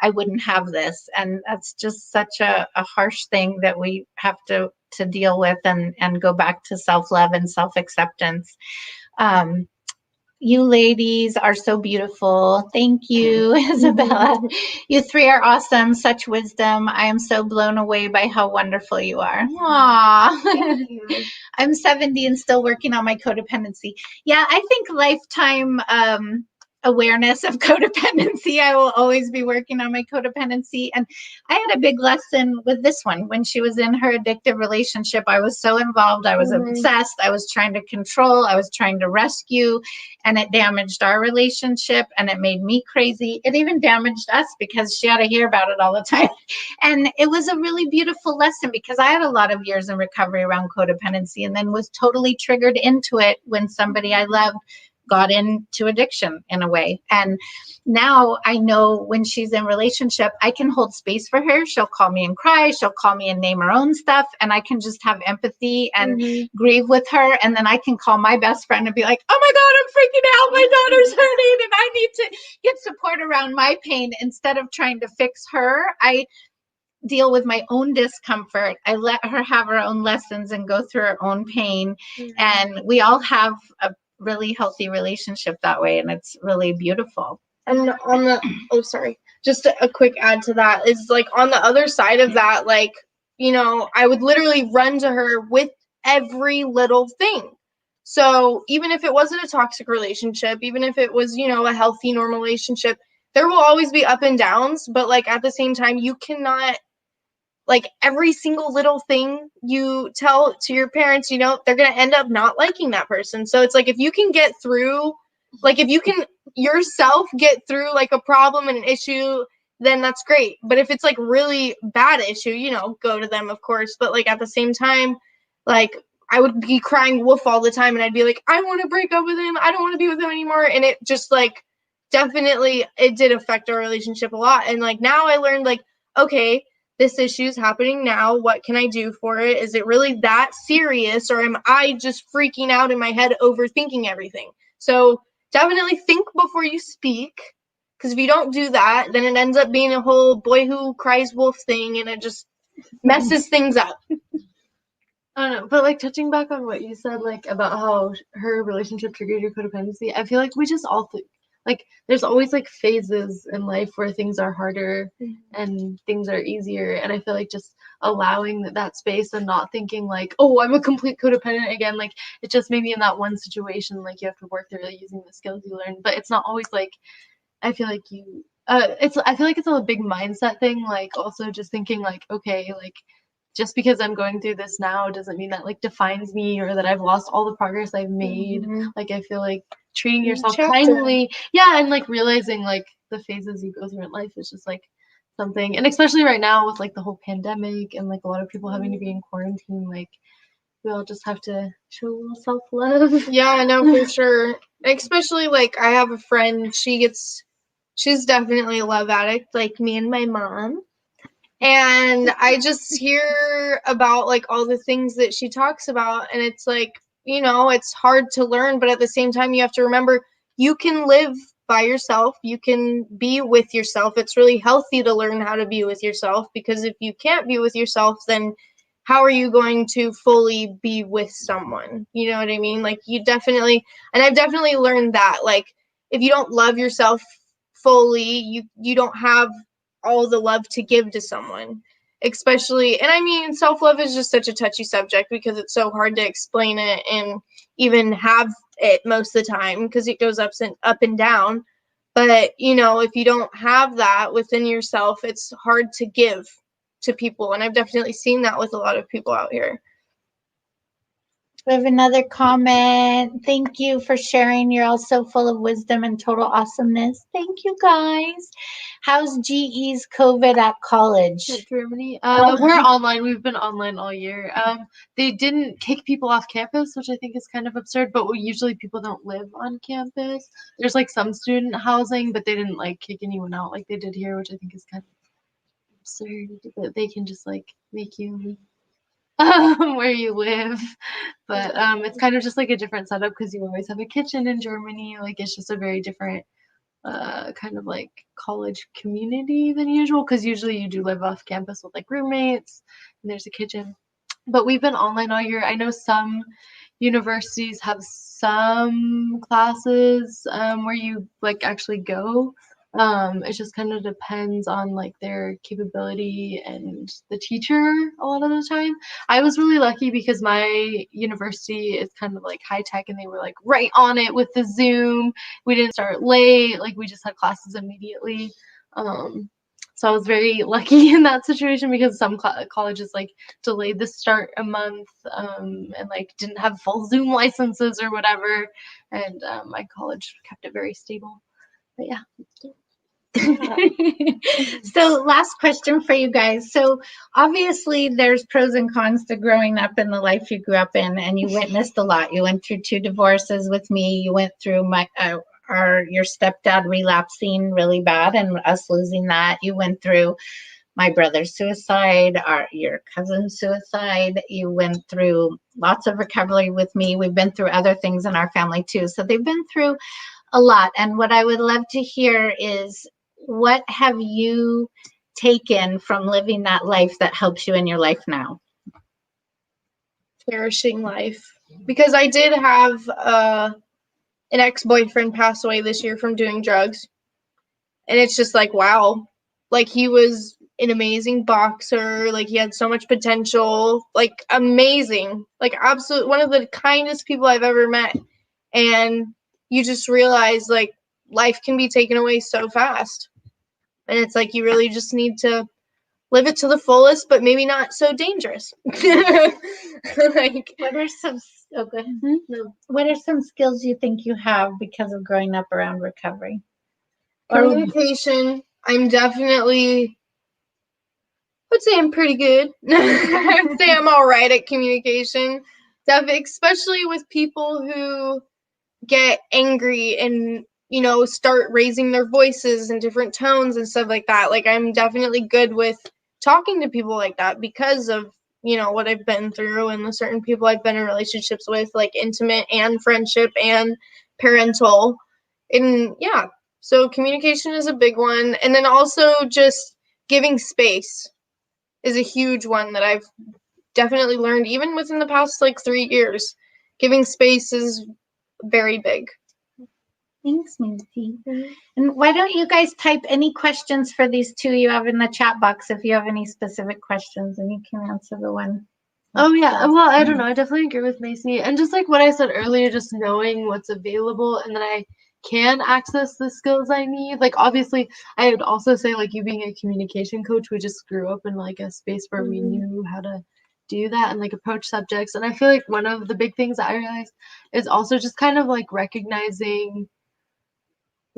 I wouldn't have this. And that's just such a harsh thing that we have to deal with and go back to self-love and self-acceptance. You ladies are so beautiful. Thank you, Isabella. You three are awesome. Such wisdom. I am so blown away by how wonderful you are. Aww. I'm 70 and still working on my codependency. Yeah, I think lifetime awareness of codependency. I will always be working on my codependency. And I had a big lesson with this one. When she was in her addictive relationship, I was so involved. I was obsessed. I was trying to control. I was trying to rescue. And it damaged our relationship. And it made me crazy. It even damaged us because she had to hear about it all the time. And it was a really beautiful lesson because I had a lot of years in recovery around codependency and then was totally triggered into it when somebody I loved got into addiction in a way. And now I know when she's in relationship, I can hold space for her. She'll call me and cry. She'll call me and name her own stuff. And I can just have empathy and grieve with her. And then I can call my best friend and be like, oh my God, I'm freaking out. My daughter's hurting and I need to get support around my pain. Instead of trying to fix her, I deal with my own discomfort. I let her have her own lessons and go through her own pain. And we all have a really healthy relationship that way, and it's really beautiful. And on the just a quick add to that is, like, on the other side of that, like, I would literally run to her with every little thing. So even if it wasn't a toxic relationship, even if it was, a healthy, normal relationship, there will always be up and downs, but, like, at the same time, you cannot, like, every single little thing you tell to your parents, they're going to end up not liking that person. So it's like, if you can get through, like, if you can yourself get through, like, a problem and an issue, then that's great. But if it's, like, really bad issue, go to them, of course. But, like, at the same time, like, I would be crying wolf all the time and I'd be like, I want to break up with him. I don't want to be with him anymore. And it just, like, definitely, it did affect our relationship a lot. And, like, now I learned, like, okay, this issue is happening now. What can I do for it? Is it really that serious, or am I just freaking out in my head, overthinking everything? So definitely think before you speak, because if you don't do that, then it ends up being a whole boy who cries wolf thing, and it just messes things up. I don't know, but, like, touching back on what you said, like, about how her relationship triggered your codependency, I feel like we just all like, there's always, like, phases in life where things are harder and things are easier. And I feel like just allowing that space and not thinking, like, oh, I'm a complete codependent again. Like, it's just maybe in that one situation, like, you have to work through using the skills you learned. But it's not always, like, I feel like I feel like it's a big mindset thing. Like, also just thinking, like, okay, like, just because I'm going through this now doesn't mean that, like, defines me or that I've lost all the progress I've made. Like, I feel like treating yourself kindly, and, like, realizing, like, the phases you go through in life is just, like, something. And especially right now with like the whole pandemic and like a lot of people having to be in quarantine, like we all just have to show a little self-love. Yeah, I know for sure. Especially like I have a friend, she's definitely a love addict, like me and my mom. And I just hear about like all the things that she talks about, and it's like, it's hard to learn, but at the same time you have to remember you can live by yourself, you can be with yourself. It's really healthy to learn how to be with yourself, because if you can't be with yourself, then how are you going to fully be with someone? You know what I mean? Like and I've definitely learned that, like, if you don't love yourself fully, you don't have all the love to give to someone. Especially, and I mean, self-love is just such a touchy subject because it's so hard to explain it and even have it most of the time, because it goes up and down. But if you don't have that within yourself, it's hard to give to people, and I've definitely seen that with a lot of people out here. We have another comment. Thank you for sharing. You're all so full of wisdom and total awesomeness. Thank you, guys. How's GE's COVID at college? At Germany. We're online. We've been online all year. They didn't kick people off campus, which I think is kind of absurd, but usually people don't live on campus. There's like some student housing, but they didn't like kick anyone out like they did here, which I think is kind of absurd, that they can just like make you leave where you live. But it's kind of just like a different setup, because you always have a kitchen in Germany. Like it's just a very different kind of like college community than usual, because usually you do live off campus with like roommates and there's a kitchen. But we've been online all year. I know some universities have some classes where you like actually go. It just kind of depends on like their capability and the teacher a lot of the time. I was really lucky because my university is kind of like high tech, and they were like right on it with the Zoom. We didn't start late, like we just had classes immediately. So I was very lucky in that situation, because some colleges like delayed the start a month and like didn't have full Zoom licenses or whatever. And my college kept it very stable. But yeah. So last question for you guys. So obviously there's pros and cons to growing up in the life you grew up in, and you witnessed a lot. You went through 2 divorces with me. You went through your stepdad relapsing really bad and us losing that. You went through my brother's suicide, your cousin's suicide. You went through lots of recovery with me. We've been through other things in our family too. So they've been through a lot. And what I would love to hear is, what have you taken from living that life that helps you in your life now? Cherishing life. Because I did have an ex-boyfriend pass away this year from doing drugs. And it's just like, wow. Like, he was an amazing boxer. Like, he had so much potential. Like, amazing. Like, absolute, one of the kindest people I've ever met. And you just realize, like, life can be taken away so fast. And it's like, you really just need to live it to the fullest, but maybe not so dangerous. Like, what are some What are some skills you think you have because of growing up around recovery? Communication. I'm definitely, I would say I'm pretty good. I would say I'm all right at communication. Especially with people who get angry and, start raising their voices in different tones and stuff like that. Like, I'm definitely good with talking to people like that because of, what I've been through and the certain people I've been in relationships with, like intimate and friendship and parental. And yeah, so communication is a big one. And then also just giving space is a huge one that I've definitely learned even within the past like 3 years. Giving space is very big. Thanks, Macy. And why don't you guys type any questions for these two you have in the chat box if you have any specific questions, and you can answer the one. Oh yeah, well, I don't know. I definitely agree with Macy. And just like what I said earlier, just knowing what's available and that I can access the skills I need. Like, obviously, I would also say, like, you being a communication coach, we just grew up in like a space where we knew how to do that and like approach subjects. And I feel like one of the big things that I realized is also just kind of like recognizing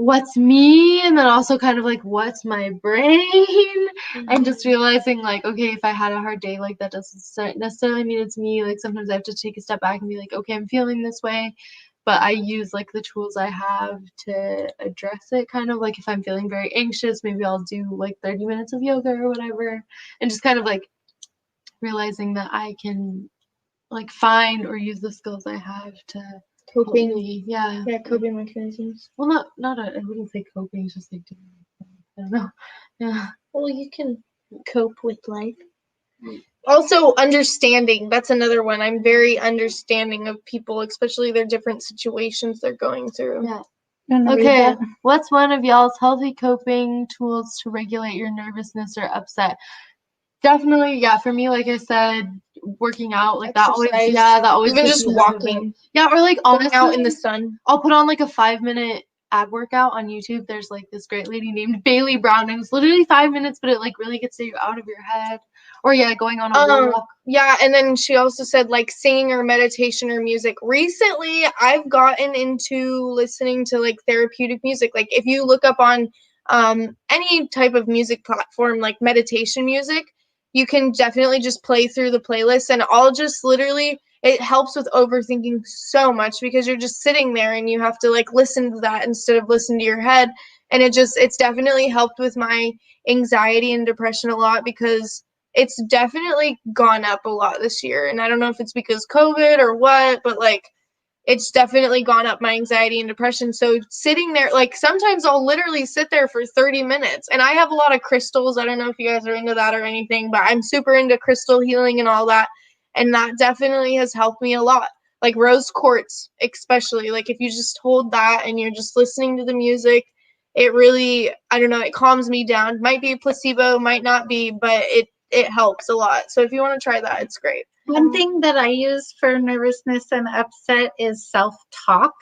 what's me, and then also kind of like what's my brain, and just realizing like, okay, if I had a hard day, like that doesn't necessarily mean it's me. Like sometimes I have to take a step back and be like, okay, I'm feeling this way, but I use like the tools I have to address it. Kind of like if I'm feeling very anxious, maybe I'll do like 30 minutes of yoga or whatever, and just kind of like realizing that I can like find or use the skills I have to help Coping. me. Yeah. Coping mechanisms. Well, I wouldn't say coping. It's just like doing. I don't know. Yeah. Well, you can cope with life. Also, understanding. That's another one. I'm very understanding of people, especially their different situations they're going through. Yeah. Gonna read Okay. that. What's one of y'all's healthy coping tools to regulate your nervousness or upset? Definitely, yeah. For me, like I said, working out, like that always, Exercise. yeah, that always Even gets just me out of it. walking. Yeah, or like Going honestly, out in the sun. I'll put on like a 5-minute ab workout on YouTube. There's like this great lady named Bailey Brown, and it's literally 5 minutes, but it like really gets you out of your head. Or yeah, going on a walk. Yeah, and then she also said like singing or meditation or music. Recently, I've gotten into listening to like therapeutic music. Like if you look up on any type of music platform, like meditation music, you can definitely just play through the playlist, and I'll just literally, it helps with overthinking so much because you're just sitting there and you have to like listen to that instead of listen to your head. And it's definitely helped with my anxiety and depression a lot because it's definitely gone up a lot this year. And I don't know if it's because COVID or what, but like it's definitely gone up my anxiety and depression. So sitting there, like sometimes I'll literally sit there for 30 minutes. And I have a lot of crystals. I don't know if you guys are into that or anything, but I'm super into crystal healing and all that. And that definitely has helped me a lot. Like rose quartz, especially. Like if you just hold that and you're just listening to the music, it really, I don't know, it calms me down. Might be a placebo, might not be, but it helps a lot. So if you want to try that, it's great. One thing that I use for nervousness and upset is self-talk.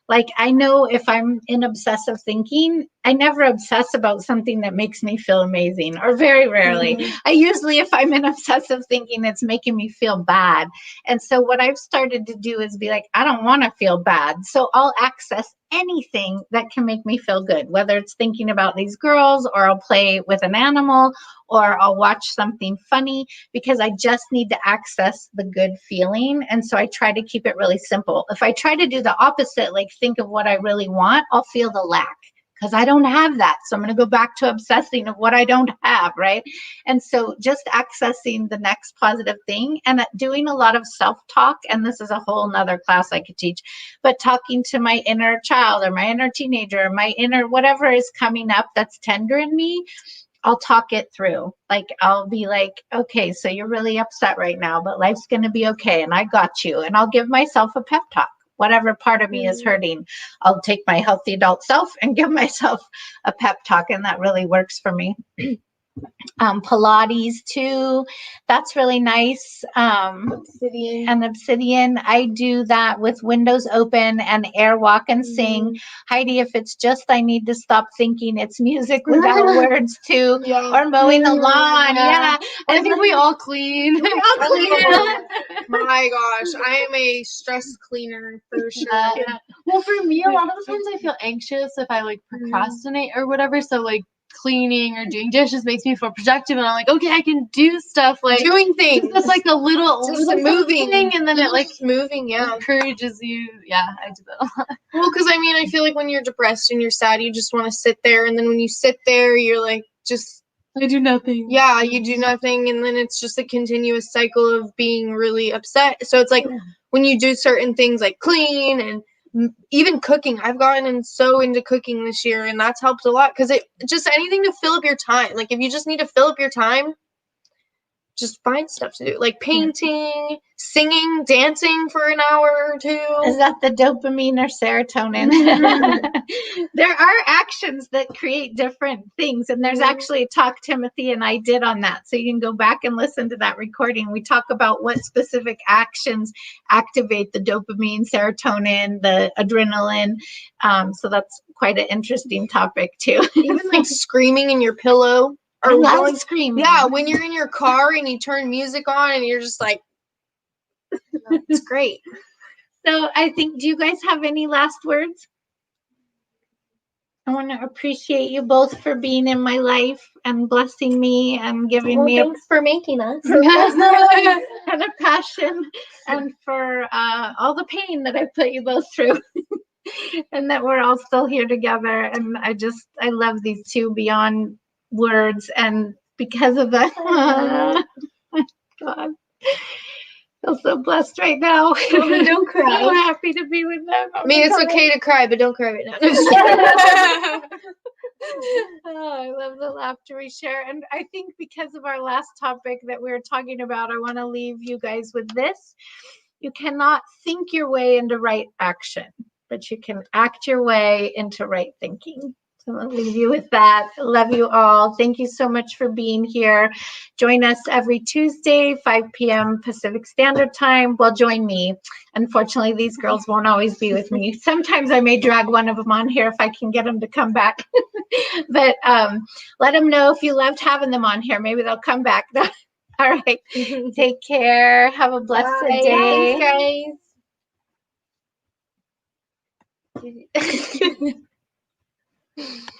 Like I know if I'm in obsessive thinking, I never obsess about something that makes me feel amazing, or very rarely. I usually, if I'm in obsessive thinking, it's making me feel bad. And so what I've started to do is be like, I don't want to feel bad. So I'll access anything that can make me feel good, whether it's thinking about these girls, or I'll play with an animal, or I'll watch something funny, because I just need to access the good feeling. And so I try to keep it really simple. If I try to do the opposite, like think of what I really want, I'll feel the lack because I don't have that. So I'm going to go back to obsessing of what I don't have, right? And so just accessing the next positive thing and doing a lot of self-talk. And this is a whole nother class I could teach, but talking to my inner child or my inner teenager, or my inner whatever is coming up that's tender in me, I'll talk it through. Like, I'll be like, okay, so you're really upset right now, but life's going to be okay. And I got you. And I'll give myself a pep talk. Whatever part of me is hurting, I'll take my healthy adult self and give myself a pep talk. And that really works for me. Pilates too. That's really nice. Obsidian. And Obsidian, I do that with windows open and airwalk and sing. Heidi, if it's just I need to stop thinking, it's music without words too. Yeah. Or mowing the lawn. Yeah. I think we all clean. We all clean. My gosh, I am a stress cleaner for sure. Yeah. Well, for me, a lot of the times I feel anxious if I like procrastinate or whatever. So like cleaning or doing dishes makes me feel productive, and I'm like, okay, I can do stuff like Doing things. just like a little moving thing, and then it like moving, yeah. encourages you. Yeah, I do that a lot. Well, because I mean, I feel like when you're depressed and you're sad, you just want to sit there, and then when you sit there, you're like, just I do nothing. Yeah, you do nothing, and then it's just a continuous cycle of being really upset. So it's like when you do certain things like clean and even cooking. I've gotten so into cooking this year, and that's helped a lot because it just anything to fill up your time. Like if you just need to fill up your time, just find stuff to do, like painting, singing, dancing for an hour or two. Is that the dopamine or serotonin? There are actions that create different things. And there's actually a talk Timothy and I did on that. So you can go back and listen to that recording. We talk about what specific actions activate the dopamine, serotonin, the adrenaline. So that's quite an interesting topic too. Even like screaming in your pillow. I love screaming. Yeah, when you're in your car and you turn music on and you're just like, it's great. So I think, do you guys have any last words? I want to appreciate you both for being in my life and blessing me and giving me Thanks for making us. and a passion and for all the pain that I put you both through. And that we're all still here together. And I love these two beyond words. And because of that, oh my God, I feel so blessed right now. Oh, don't cry. So happy to be with them. I mean, it's okay to cry, but don't cry right now. Oh, I love the laughter we share. And I think because of our last topic that we were talking about, I want to leave you guys with this. You cannot think your way into right action, but you can act your way into right thinking. So I'll leave you with that. I love you all. Thank you so much for being here. Join us every Tuesday, 5 p.m. Pacific Standard Time. Well, join me. Unfortunately, these girls won't always be with me. Sometimes I may drag one of them on here if I can get them to come back. But let them know if you loved having them on here. Maybe they'll come back. All right. Take care. Have a blessed day. Thanks, guys.